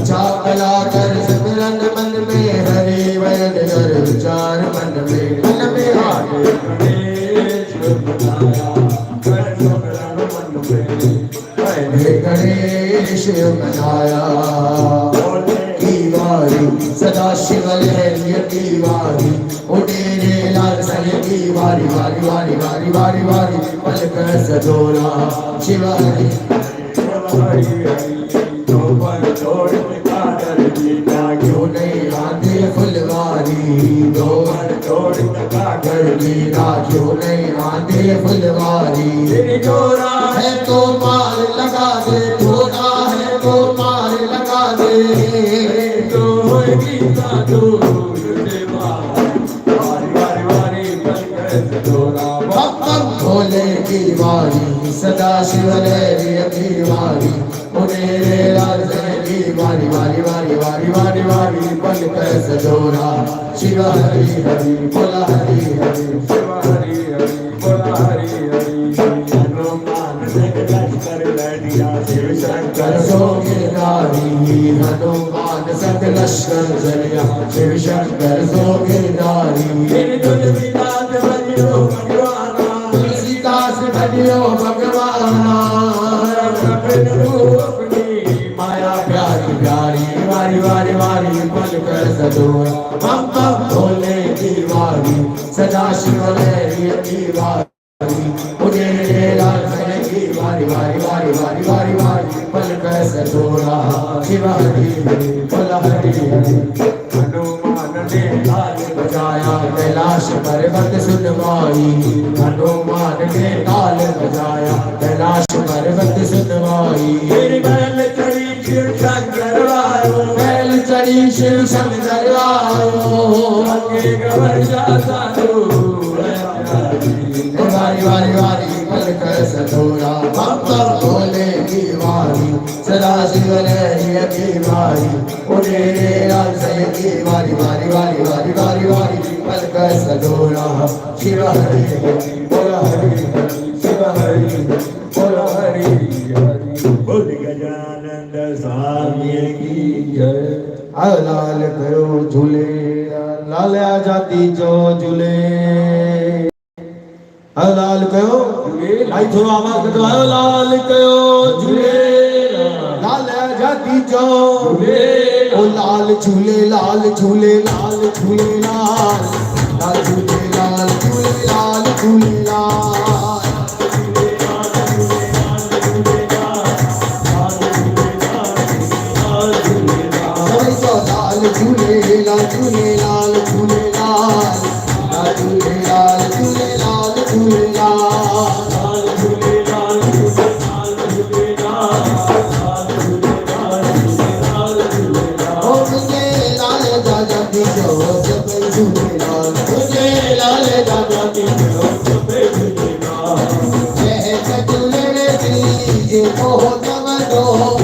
अच्छा भला कर सिमरन मन में हरि वैद कर विचार मन में आगे गणेश बनाया कर सिमरन मन में मैंने गणेश बनाया की वारी सदा शिव लहरी की वारी उठेरे लाल सहे की वारी वारी वारी वारी वारी वारी पल कर सदोरा शिव हरि हरि तो पल छोड़ कादर जीता क्यों नहीं आते फुलवारी दो पल छोड़ कादर जीता क्यों नहीं आते फुलवारी तेरी जोरा है तो मार लगा दे जोरा है तो मार लगा दे तो गीता तो भोले की वारी सदा शिव लहरी की वारी उन्हें लाल की वारी वारी वारी वारी वारी वारी पल कर सजोरा शिव हरि हरि बोला हरि हरि शिव हरि हरि बोला हरि हरि हनुमान लश्कर लड़िया शिव शंकर सोगेदारी हनुमान सत लश्कर चलिया शिव शंकर सोगेदारी भजियो भगवाना माया प्यारी प्यारी वारी वारी वारी पल कर सदोरा हम भोले की वारी सदा शिव लहरी की वारी उन्हें लाल की वारी वारी वारी वारी वारी वारी पल कर सदोरा शिव हरि हरि बोला हरि हरि हनुमान ने ताल बजाया कैलाश पर्वत सुनवाई हनुमान ने ताल बजाया कैलाश पर्वत सुनवाई बैल चढ़ी शिव शंकर आयो बैल चढ़ी शिव शंकर आयो आगे गवर जाता वारी वारी वारी पल कर सदोरा भक्त भोले की वारी सदा शिव लहरी की वारी उन्हें लाल सहे की वारी वारी वारी वारी वारी वारी पल कर सदोरा शिव हरि हरि बोला हरि हरि शिव हरि बोला हरि हरि बोल गजानन स्वामी की जय लाल करो झूले लाल आजादी जो झूले लाल कयो भाई थोड़ा आवाज करो लाल कयो झूले लाल आजादी जो झूले ओ लाल झूले लाल झूले लाल झूले लाल लाल झूले लाल झूले लाल झूले लाल झूले लाल झूले लाल झूले लाल लाल झूले लाल झूले लाल झूले लाल झूले लाल झूले लाल ओ मुझे लाल दादा दी जो जब झूले लाल मुझे लाल दादा दी जो जब झूले लाल जय झूले दी ये को तब दो